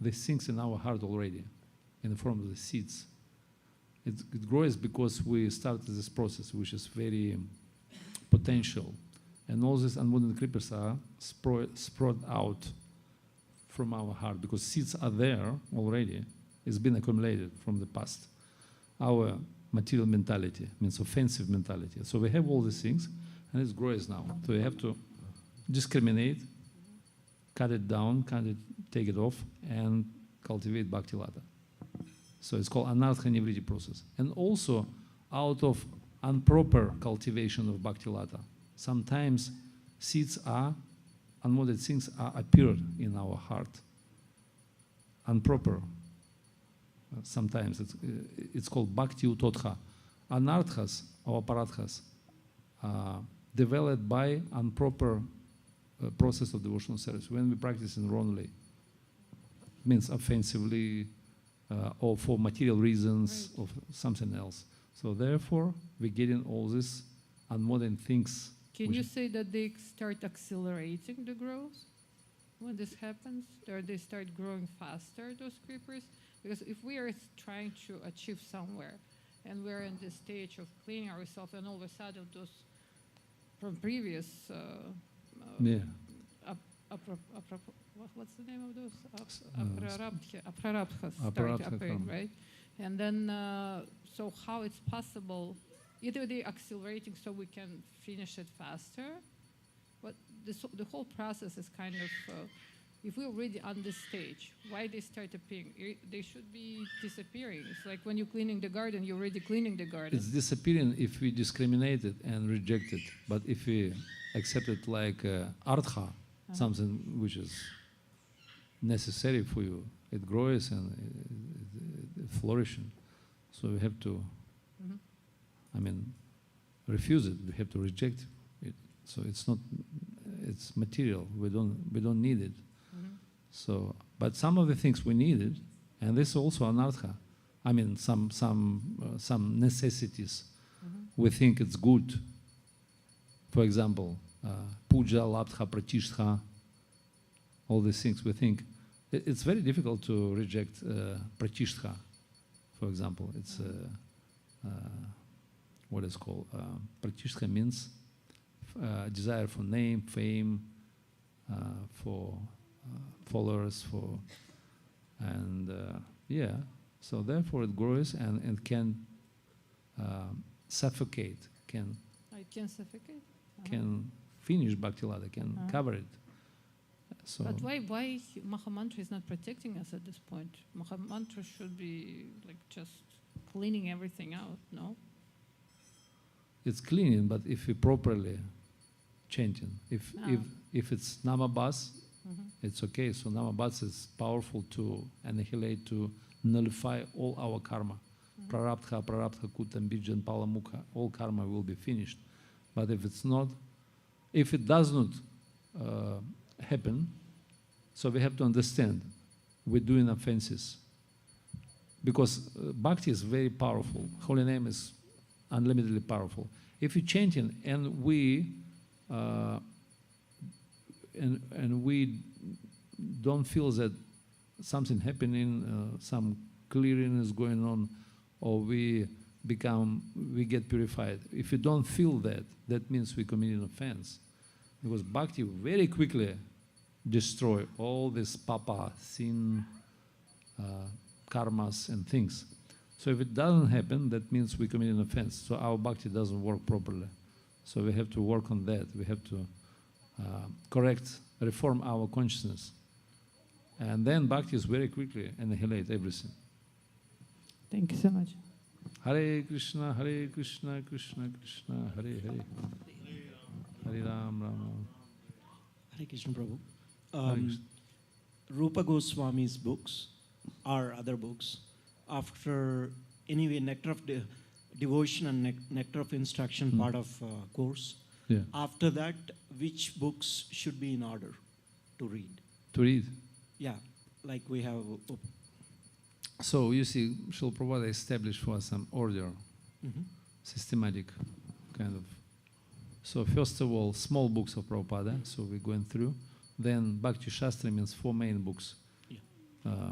these things in our heart already, in the form of the seeds. It grows because we started this process, which is very potential. And all these unwanted creepers are spread out from our heart, because seeds are there already. It's been accumulated from the past. Our material mentality means offensive mentality. So we have all these things, and it grows now. So we have to discriminate, cut it down, take it off, and cultivate Bhakti Lata. So it's called Anartha Nivriti process. And also, out of improper cultivation of Bhakti Lata, sometimes seeds are, unwanted things are appeared in our heart. Improper. Sometimes it's called Bhakti Utotha. Anarthas or Paradhas developed by improper process of devotional service. When we practice in wrongly, means offensively, or for material reasons, or something else. So therefore, we're getting all these unwanted things. Can you say that they start accelerating the growth when this happens? Or they start growing faster, those creepers? Because if we are trying to achieve somewhere, and we're in this stage of cleaning ourselves, and all of a sudden those from previous what's the name of those? Aprarabhas start appearing, right? And then, so how it's possible, either they're accelerating so we can finish it faster, but the whole process is kind of, if we're already on this stage, why they start appearing? They should be disappearing. It's like when you're cleaning the garden, you're already cleaning the garden. It's disappearing if we discriminate it and reject it. But if we accept it like artha, something which is necessary for you, it grows and it flourishing. So we have to, refuse it. We have to reject it. So it's not, it's material. We don't need it. So, but some of the things we needed, and this is also anartha. Some necessities. We think it's good. For example, puja, labdha, pratishtha, all these things. We think it's very difficult to reject pratishtha. For example, it's what is called pratishtha means desire for name, fame, for followers, so therefore it grows and can suffocate, It can suffocate? can finish Bhakti Lata, can cover it. So but why Mahamantra is not protecting us at this point? Mahamantra should be like just cleaning everything out, no? it's cleaning, but if we properly chanting, if it's Namabhas, it's okay. So Namabhas is powerful to annihilate, to nullify all our karma. Prarabdha, Kutam, Bijan, Palamukha, all karma will be finished. But if it's not, If it does not happen, so we have to understand we're doing offenses. Because Bhakti is very powerful. Holy name is unlimitedly powerful. If you're chanting and we don't feel that something happening, some clearing is going on, or we get purified. If you don't feel that, that means we committing offense. Because Bhakti very quickly destroy all this papa, sin, karmas and things. So if it doesn't happen, that means we commit an offense. So our Bhakti doesn't work properly. So we have to work on that. We have to reform our consciousness. And then Bhakti is very quickly annihilate everything. Thank you so much. Hare Krishna, Krishna Krishna, Hare Hare. Hare Ram, Ram. Hare Krishna Prabhu. Hare Krishna. Rūpa Goswami's books or other books, after anyway Nectar of Devotion and Nectar of Instruction part of course, Yeah. after that, which books should be in order to read? To read. Yeah, like we have... So you see, Srila Prabhupada established for us some order, systematic kind of. So first of all, small books of Prabhupada, so we're going through. Then Bhakti Shastra means 4 main books.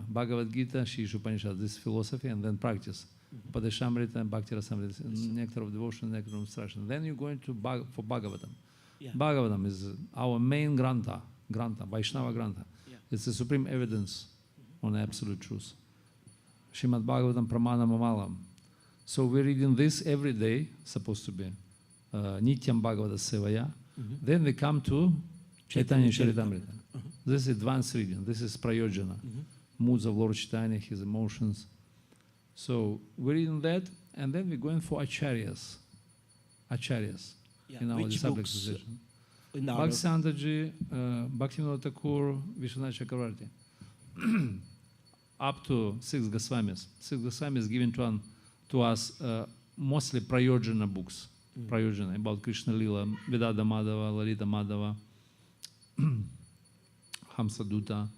Bhagavad Gita, Shri Upanishad, this is philosophy, and then practice. Padeshamrita, Bhakti Rasamrita, Nectar of Devotion, Nectar of Instruction. Then you're going to for Bhagavatam. Yeah. Bhagavatam is our main grantha, Vaishnava grantha. Yeah. It's the supreme evidence on absolute truth. Srimad Bhagavatam Pramanam Amalam. So we're reading this every day, supposed to be Nityam Bhagavata Sevaya. Then we come to Chaitanya Charitamrita. This is advanced reading. This is Prayojana. Moods of Lord Chaitanya, his emotions. So we're reading that, and then we're going for Acharyas. Yeah. In our Which disciple books association. in the order? Bhakti Bhaktivinoda Thakur, Vishwanath Chakravarti. Up to 6 Goswamis. 6 Goswamis given to us mostly Prayojana books. Prayojana, about Krishna Lila, Vedada Madhava, Lalita Madhava, Hamsaduta.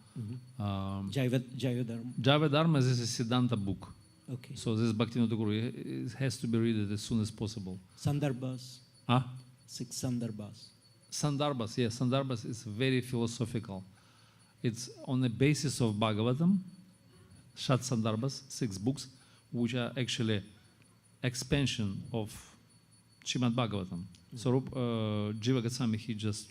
Jaiva Dharma. Jaiva Dharma is a Siddhanta book. Okay. So this Bhaktivinoda Thakur, it has to be read as soon as possible. Sandarbhas. 6 Sandarbhas. Sandarbhas, yes, Sandarbhas is very philosophical. It's on the basis of Bhagavatam, Shat Sandarbhas, 6 books, which are actually expansion of Srimad Bhagavatam. So Jiva Goswami, he just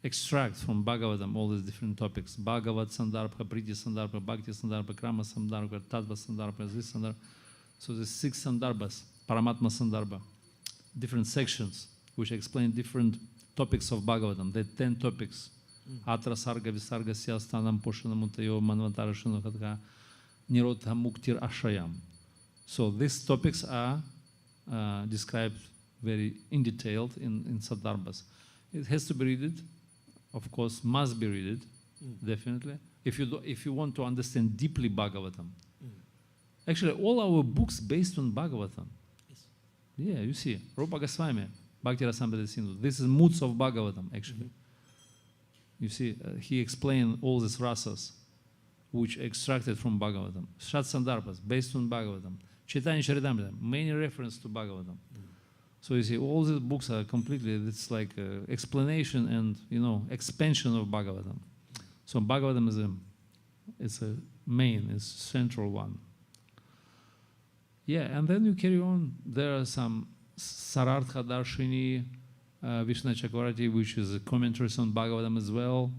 extracts from Bhagavatam all these different topics. Bhagavat Sandarbha, Priti Sandarbha, Bhakti Sandarbha, Krama Sandarbha, Tattva Sandarbha, this Sandarbha. So there's 6 Sandarbhas, Paramatma Sandarbha, different sections which explain different topics of Bhagavatam. There are 10 topics. Atra Sarga Visarga Syastanam Poshanam Utayo Manvantara Shunakatha Nirodha Muktir Ashayam. So these topics are described very in detail in Sandarbhas. It has to be read, of course, must be read, definitely. If you want to understand deeply Bhagavatam. Actually, all our books based on Bhagavatam. Yes. Yeah, you see, Rūpa Goswami, Bhakti Rasamrita Sindhu. This is moods of Bhagavatam, actually. You see, he explained all these rasas, which extracted from Bhagavatam. Shat Sandarbhas, based on Bhagavatam. Chaitanya Charitamrita, many reference to Bhagavatam. So you see, all these books are completely, it's like explanation and, expansion of Bhagavatam. So Bhagavatam is a main, it's central one. Yeah, and then you carry on. There are some Sarartha Darshini, Vishnu Chakravarti, which is a commentaries on Bhagavatam as well.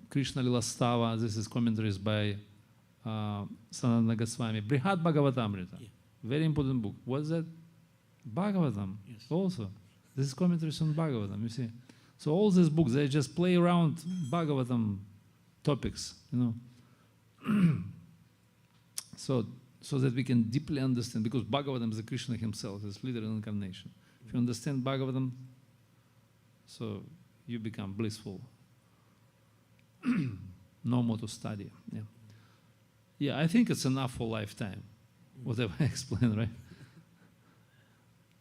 Krishna Lila Stava, this is commentaries by Sanatana Goswami. Brihad Bhagavatamrita, very important book. What's that? Bhagavatam, Yes. also. This is commentaries on Bhagavatam, you see. So all these books, they just play around Bhagavatam topics, So that we can deeply understand, because Bhagavatam is Krishna himself, his literal incarnation. If you understand Bhagavatam, so you become blissful. No more to study. Yeah, I think it's enough for lifetime. Whatever I explained, right?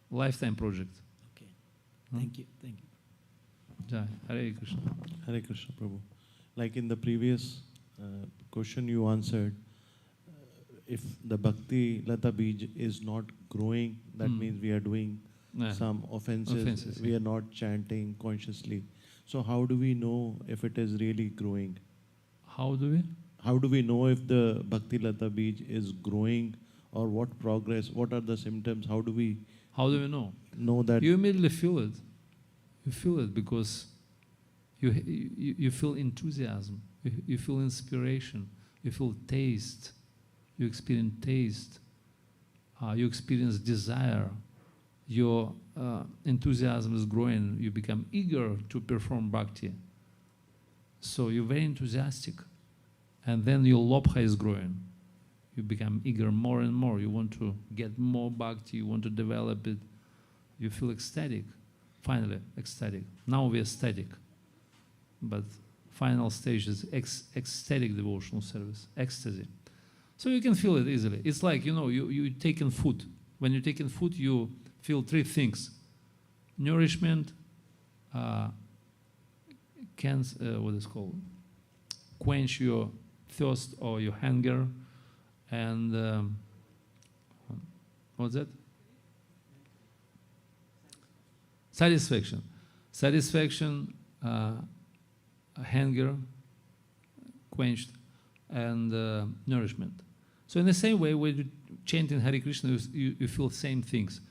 Lifetime project. Okay. Thank you. Thank you. Jai. Hare Krishna. Hare Krishna, Prabhu. Like in the previous question you answered, if the Bhakti Lata Bij is not growing, that means we are doing some offenses. We are not chanting consciously. So how do we know if it is really growing? How do we? How do we know if the Bhakti Lata Bij is growing, or what progress, what are the symptoms? How do we know that? You immediately feel it. You feel it because you feel enthusiasm, you feel inspiration, you feel taste, you experience taste, you experience desire, your enthusiasm is growing, you become eager to perform bhakti. So you're very enthusiastic. And then your lobha is growing. You become eager more and more. You want to get more bhakti, you want to develop it. You feel ecstatic. Finally, ecstatic. Now we are static. But final stage is ecstatic devotional service, ecstasy. So you can feel it easily. It's like, you taking food. When you're taking food, you feel three things. Nourishment, what is called? Quench your thirst or your hunger, and what's that? Satisfaction. Satisfaction, hunger, quenched, and nourishment. So in the same way, when you chanting Hare Krishna, you feel same things.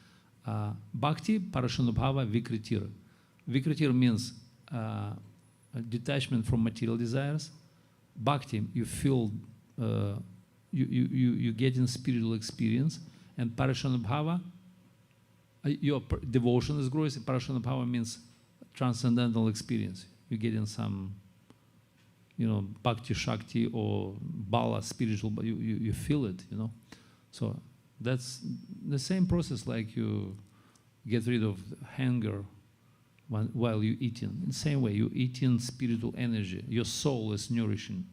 Bhakti, parashanubhava, vikritir. Vikritir means detachment from material desires. Bhakti, you feel, you get in spiritual experience. And parashanubhava, your devotion is growing. Parashanubhava means transcendental experience. You get in some, bhakti shakti or bala, spiritual, but you feel it, So that's the same process like you get rid of hunger while you're eating. In the same way, you're eating spiritual energy. Your soul is nourishing.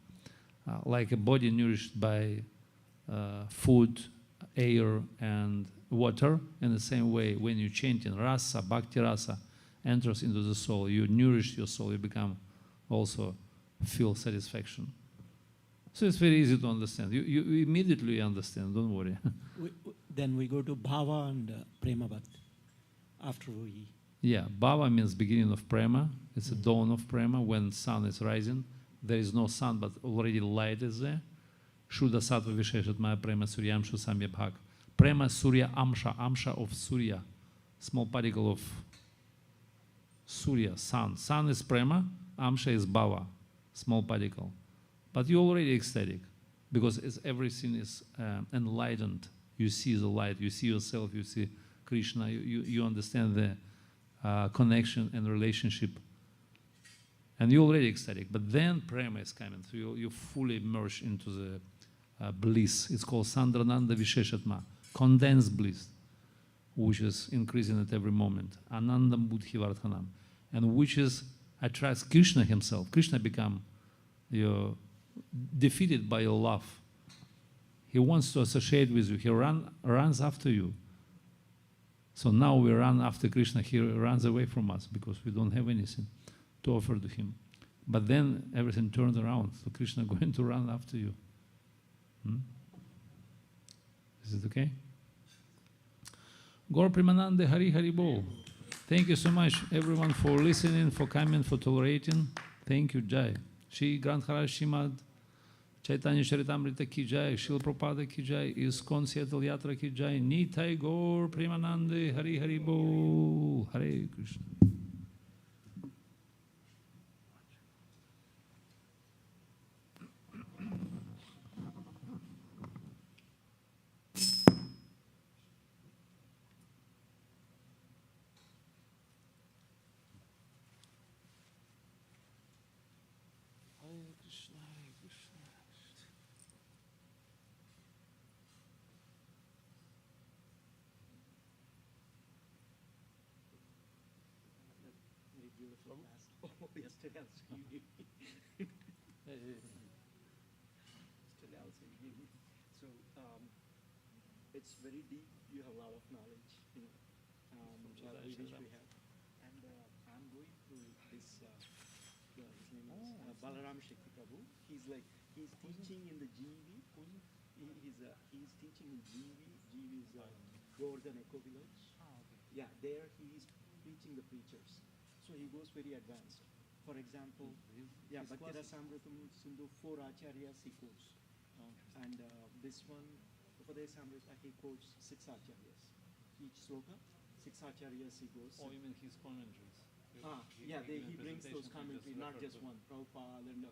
Like a body nourished by food, air, and water. In the same way, when you're chanting, rasa, bhakti rasa, enters into the soul. You nourish your soul. You become also feel satisfaction. So it's very easy to understand. You immediately understand. Don't worry. Then we go to bhava and prema bhakti. After we... Yeah, bhava means beginning of prema. It's a dawn of prema when sun is rising. There is no sun, but already light is there. Shuddha sattva visheshat maya prema suryamshu samya bhag. Prema surya amsha, amsha of surya, small particle of surya, sun. Sun is prema, amsha is bhava, small particle. But you're already ecstatic because everything is enlightened. You see the light, you see yourself, you see Krishna, you understand the connection and relationship. And you're already ecstatic. But then prema is coming, so you fully immerse into the bliss. It's called Sandrananda Visheshatma, condensed bliss, which is increasing at every moment. Anandam Buddhi Vardhanam. And which attracts Krishna himself. Krishna become defeated by your love. He wants to associate with you. He runs after you. So now we run after Krishna. He runs away from us because we don't have anything to offer to him. But then everything turns around. So Krishna going to run after you. Is it okay? Gaur Premanande Hari Hari Bol. Thank you so much, everyone, for listening, for coming, for tolerating. Thank you, Jai. Shri Granthara Shrimad Chaitanya Charitamrita ki Jai, Srila Prabhupada ki Jai, ISKCON Seattle Yatra ki Jai, Nitai Gaur Premanande Hari Hari Bol. Hare Krishna. Yesterday also you gave me. Yesterday also you gave me. So it's very deep. You have a lot of knowledge, which we have. And his name is Balaram Shakti Prabhu. He's teaching in the GV. He's teaching in GV. GV is Govardhan Eco Village. Yeah, there he is preaching the preachers. So he goes very advanced. For example, Bhakti Rasamritam Sindhu, 4 acharyas he quotes. And this one, Upadaya Samrita, he quotes 6 acharyas. Each sloka, 6 acharyas he goes. Oh, you mean his commentaries? He brings those commentaries, not just one. Prabhupada and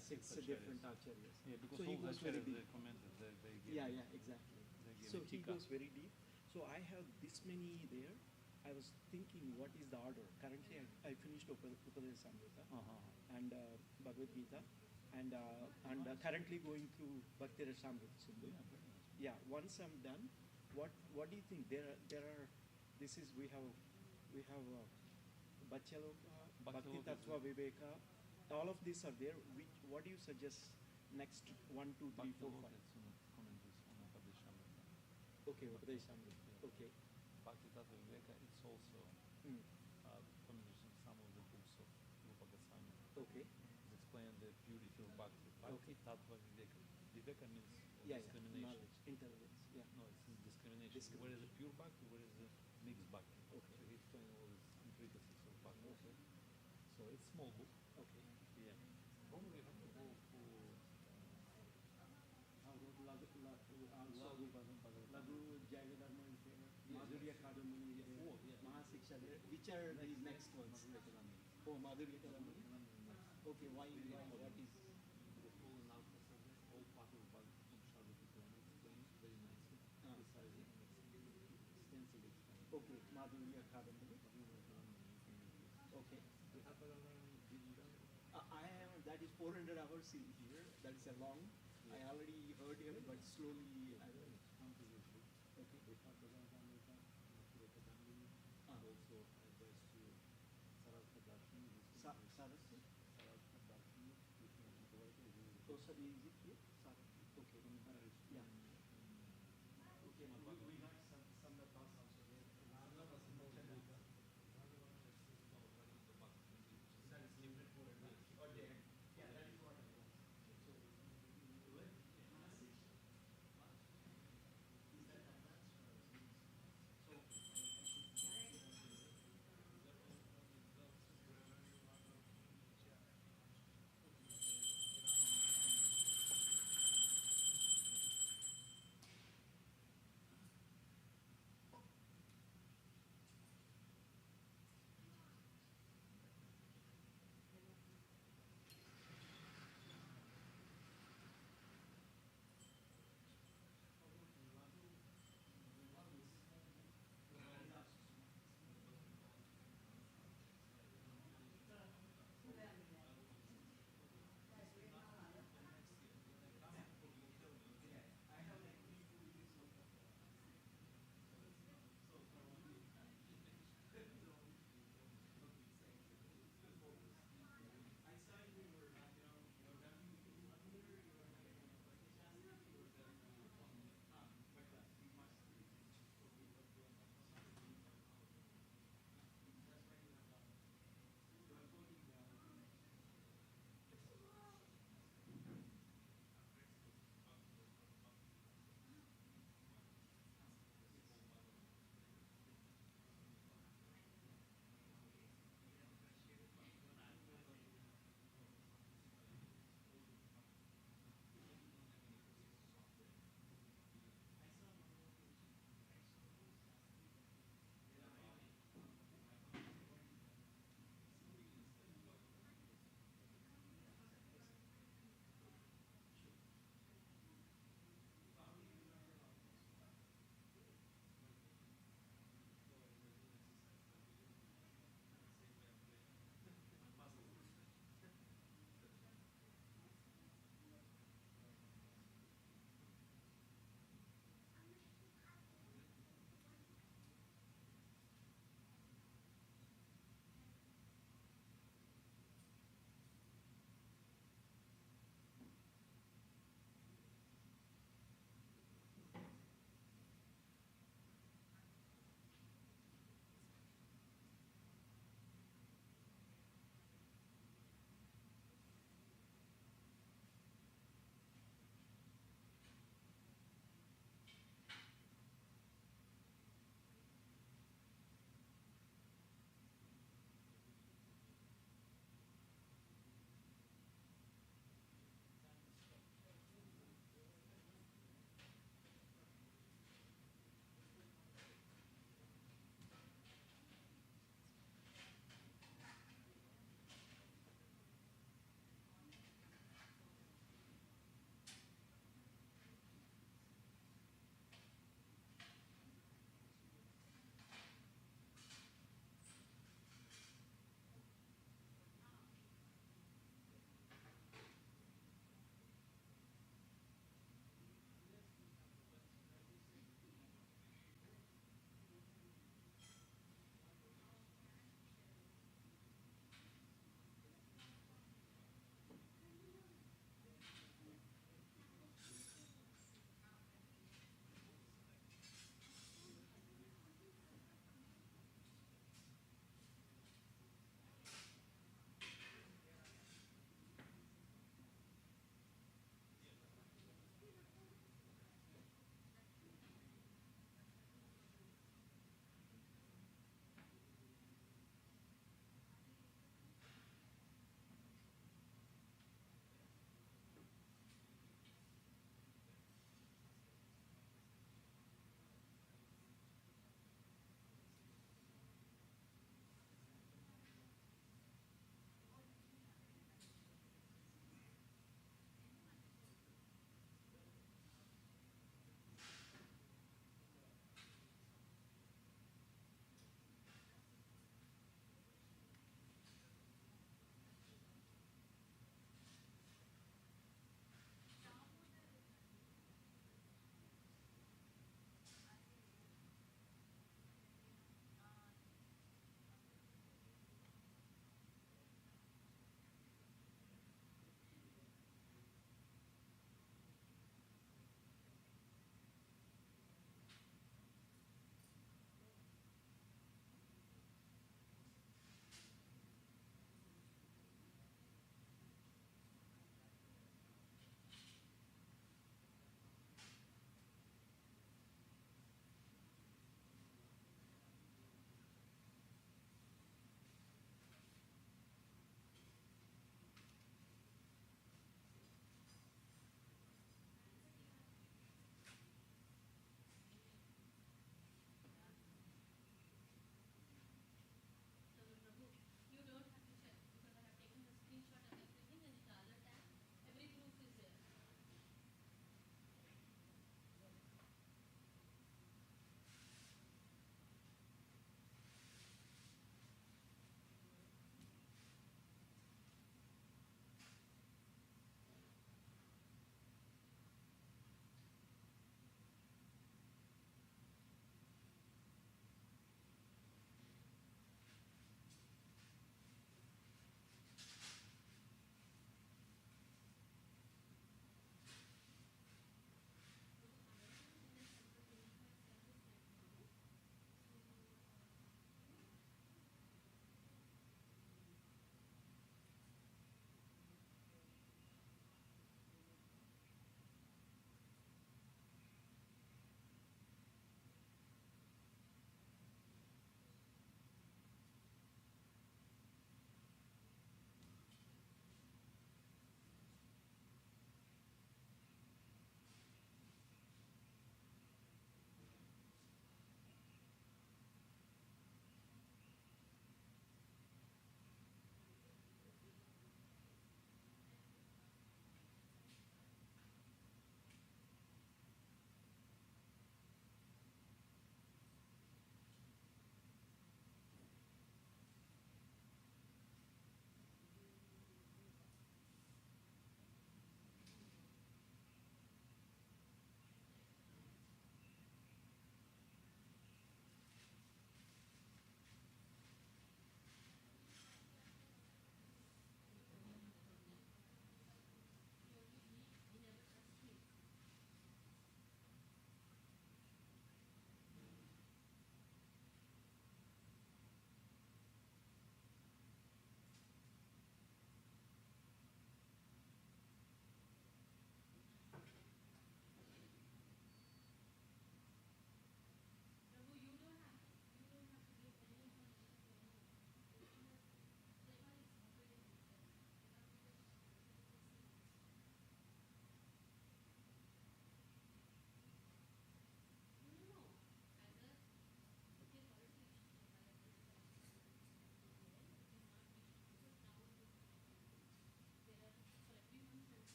six different acharyas. Yeah, because so all he goes the very acharyas, deep. they commented, they give Exactly. they give So a he tika. goes very deep. So I have this many there. I was thinking, what is the order? Currently, I finished Upadaya Samrita and Bhagavad Gita, and currently going through Bhakti Rasamrita Sindhu. Yeah, once I'm done, what do you think? There are we have Bachaloka, Bhakti Tattva Viveka. All of these are there. What do you suggest next 1, 2, 3, 4, 5? Commentaries on Upadeshamrita. Okay, Upadaya Samrita. Okay. Bhakti Tattva Viveka, it's also commentaries on some of the books of Rūpa Goswami. Okay. It explain the purity of Bhakti. Bhakti Tattva Viveka. Viveka means discrimination. Knowledge, intelligence. Yeah. No, it's discrimination. Where is the pure Bhakti? Where is the mixed Bhakti? Okay. So he explained all these intricacies of Bhakti. Okay. So it's small book. Okay. Yeah. Probably you have to go for Laghu, Jaigadharma is there, Madhurya Kadamani is there, Mahasiksha there. Which are these next ones? Oh, Madhurya Kadamani. Okay, why, what is? because all in our process, all part of Bhakti from Sharvati Purana explained very nicely, precisely, and extensively explained. Okay, Madhurya Kadamani. Okay. You have That is 400 hours here. That is a long. I already heard him, but slowly I will come to this book. Okay. also advice to Saraswati Darshini. Saraswati? Oh, sir, is it here? Okay. Yeah.